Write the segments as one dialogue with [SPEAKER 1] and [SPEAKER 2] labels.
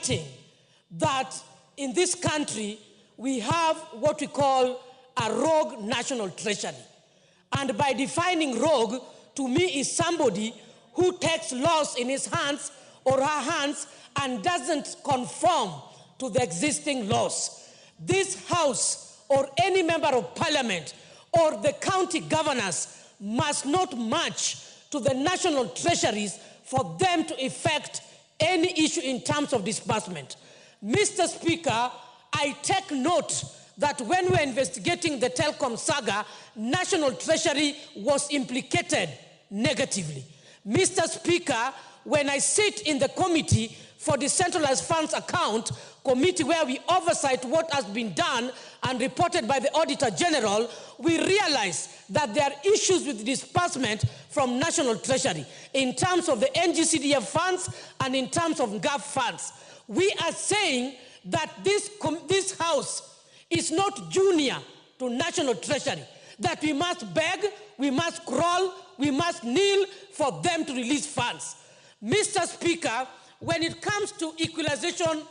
[SPEAKER 1] highlighting that in this country, we have what we call a rogue national treasury. And by defining rogue, to me, is somebody who takes laws in his hands or her hands and doesn't conform to the existing laws. This House or any member of Parliament or the county governors must not match to the national treasuries for them to effect any issue in terms of disbursement. Mr. Speaker, I take note that when we're investigating the telecom saga, National Treasury was implicated negatively. Mr. Speaker, when I sit in the committee for the Centralized Funds Account Committee, where we oversight what has been done and reported by the Auditor General, we realize that there are issues with disbursement from National Treasury in terms of the NGCDF funds and in terms of GAF funds. We are saying that this House is not junior to National Treasury, that we must beg, we must crawl, we must kneel for them to release funds. Mr. Speaker, when it comes to equalization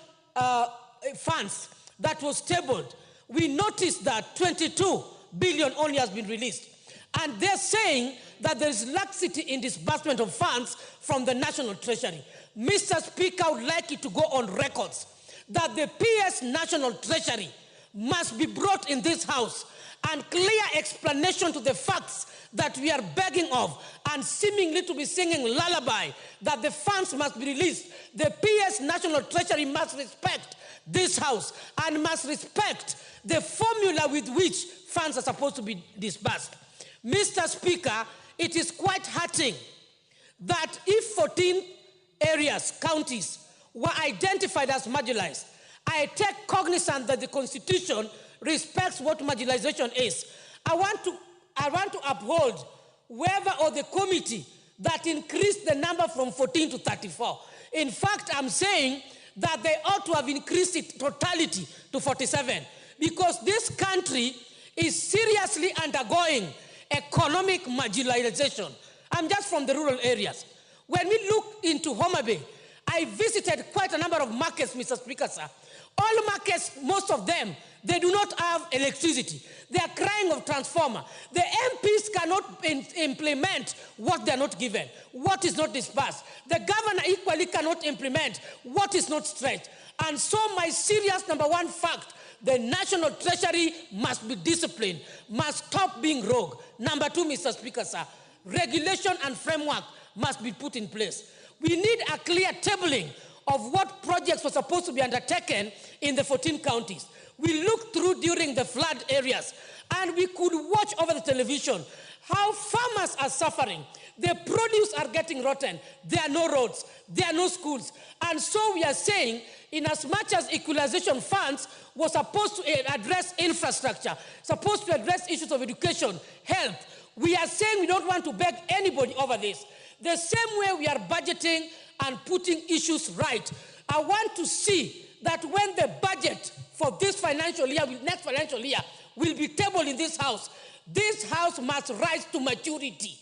[SPEAKER 1] funds that was tabled, we noticed that 22 billion only has been released. And they're saying that there is laxity in disbursement of funds from the National Treasury. Mr. Speaker, I would like it to go on records that the PS National Treasury must be brought in this House and clear explanation to the facts that we are begging of and seemingly to be singing lullaby that the funds must be released. The PS National Treasury must respect this House and must respect the formula with which funds are supposed to be disbursed. Mr. Speaker, it is quite hurting that if 14 areas, counties, were identified as marginalized, I take cognizance that the Constitution respects what marginalization is. I want to uphold whoever or the committee that increased the number from 14 to 34. In fact, I'm saying that they ought to have increased it totality to 47 because this country is seriously undergoing economic marginalization. I'm just from the rural areas. When we look into Homabay, I visited quite a number of markets, Mr. Speaker, sir. All markets, most of them, they do not have electricity. They are crying of transformer. The MPs cannot implement what they are not given, what is not disbursed. The governor equally cannot implement what is not stretched. And so my serious number one fact, the National Treasury must be disciplined, must stop being rogue. Number two, Mr. Speaker, sir, regulation and framework must be put in place. We need a clear tabling of what projects were supposed to be undertaken in the 14 counties. We looked through during the flood areas, and we could watch over the television how farmers are suffering. The produce are getting rotten. There are no roads. There are no schools. And so we are saying, in as much as equalization funds were supposed to address infrastructure, supposed to address issues of education, health, we are saying we don't want to beg anybody over this. The same way we are budgeting and putting issues right, I want to see that when the budget for this financial year, next financial year, will be tabled in this House must rise to maturity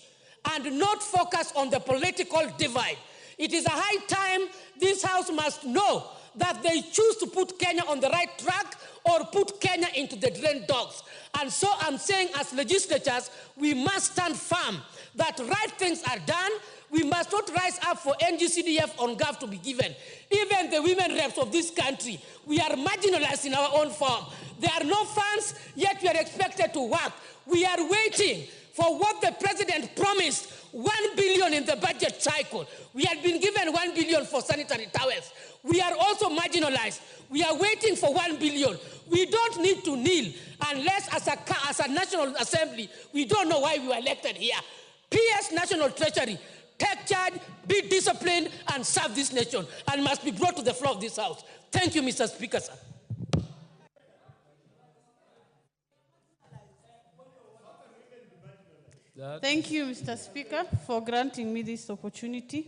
[SPEAKER 1] and not focus on the political divide. It is a high time this House must know that they choose to put Kenya on the right track or put Kenya into the drain dogs. And so I'm saying as legislators, we must stand firm that right things are done. We must not rise up for NGCDF on GAF to be given. Even the women reps of this country, we are marginalized in our own form. There are no funds, yet we are expected to work. We are waiting for what the president promised, 1 billion in the budget cycle. We had been given 1 billion for sanitary towels. We are also marginalized. We are waiting for 1 billion. We don't need to kneel unless as a National Assembly, we don't know why we were elected here. PS National Treasury, take charge, be disciplined, and serve this nation, and must be brought to the floor of this House. Thank you, Mr. Speaker, sir.
[SPEAKER 2] Thank you, Mr. Speaker, for granting me this opportunity.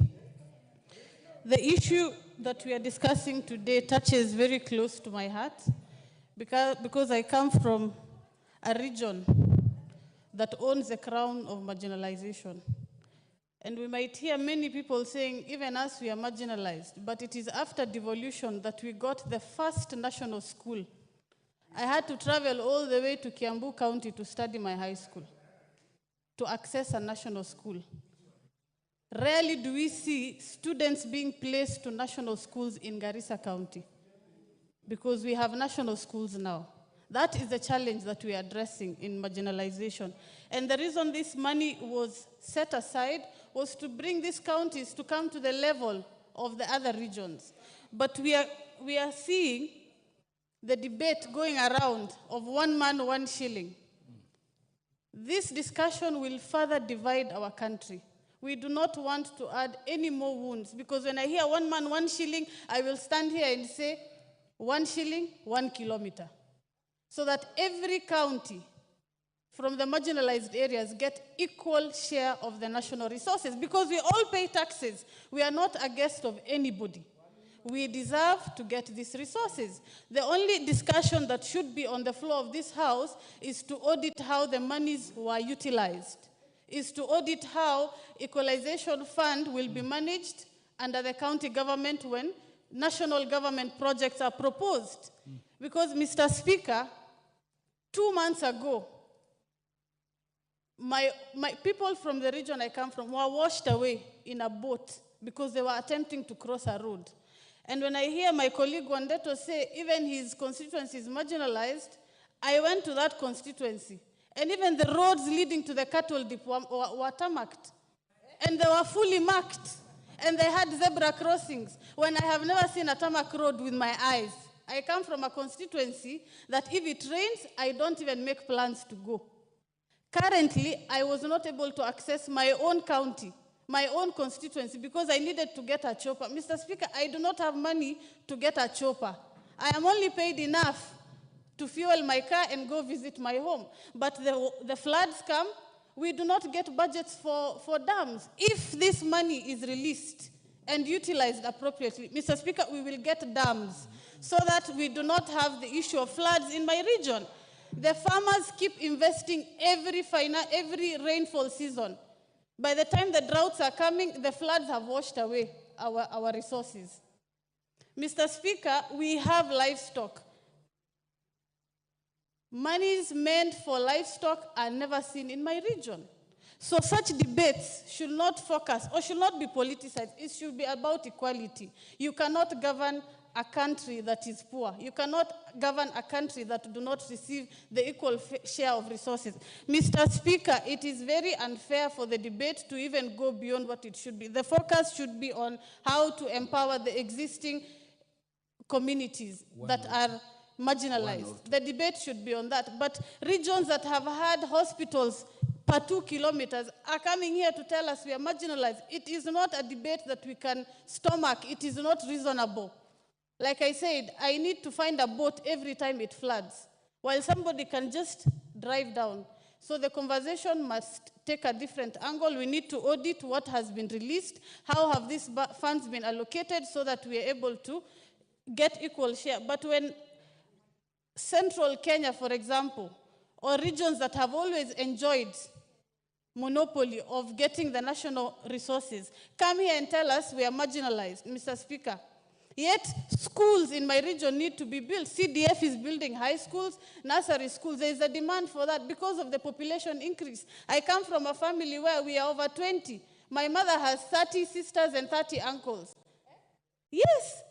[SPEAKER 2] The issue that we are discussing today touches very close to my heart because I come from a region that owns the crown of marginalization. And we might hear many people saying, even us, we are marginalized. But it is after devolution that we got the first national school. I had to travel all the way to Kiambu County to study my high school, to access a national school. Rarely do we see students being placed to national schools in Garissa County, because we have national schools now. That is the challenge that we are addressing in marginalization. And the reason this money was set aside was to bring these counties to come to the level of the other regions. But we are seeing the debate going around of 1 man, 1 shilling. This discussion will further divide our country. We do not want to add any more wounds, because when I hear 1 man, 1 shilling, I will stand here and say 1 shilling, 1 kilometer. So that every county from the marginalized areas get equal share of the national resources, because we all pay taxes. We are not a guest of anybody. We deserve to get these resources. The only discussion that should be on the floor of this House is to audit how the monies were utilized, is to audit how Equalization Fund will be managed under the county government when national government projects are proposed. Because, Mr. Speaker, 2 months ago, my people from the region I come from were washed away in a boat because they were attempting to cross a road. And when I hear my colleague Wandeto say even his constituency is marginalized, I went to that constituency. And even the roads leading to the cattle dip were tarmacked. And they were fully marked. And they had zebra crossings, when I have never seen a tarmac road with my eyes. I come from a constituency that if it rains, I don't even make plans to go. Currently, I was not able to access my own county, my own constituency, because I needed to get a chopper. Mr. Speaker, I do not have money to get a chopper. I am only paid enough to fuel my car and go visit my home. But the floods come, we do not get budgets for dams. If this money is released and utilized appropriately, Mr. Speaker, we will get dams, so that we do not have the issue of floods in my region. The farmers keep investing every rainfall season. By the time the droughts are coming, the floods have washed away our resources. Mr. Speaker, we have livestock. Monies meant for livestock are never seen in my region. So such debates should not focus or should not be politicized. It should be about equality. You cannot govern a country that is poor. You cannot govern a country that do not receive the equal share of resources. Mr. Speaker, it is very unfair for the debate to even go beyond what it should be. The focus should be on how to empower the existing communities that are marginalized. The debate should be on that. But regions that have had hospitals per 2 kilometers are coming here to tell us we are marginalized. It is not a debate that we can stomach. It is not reasonable. Like I said, I need to find a boat every time it floods, while somebody can just drive down. So the conversation must take a different angle. We need to audit what has been released, how have these funds been allocated, so that we are able to get equal share. But when Central Kenya, for example, or regions that have always enjoyed monopoly of getting the national resources, come here and tell us we are marginalized, Mr. Speaker. Yet schools in my region need to be built. CDF is building high schools, nursery schools. There is a demand for that because of the population increase. I come from a family where we are over 20. My mother has 30 sisters and 30 uncles. Yes,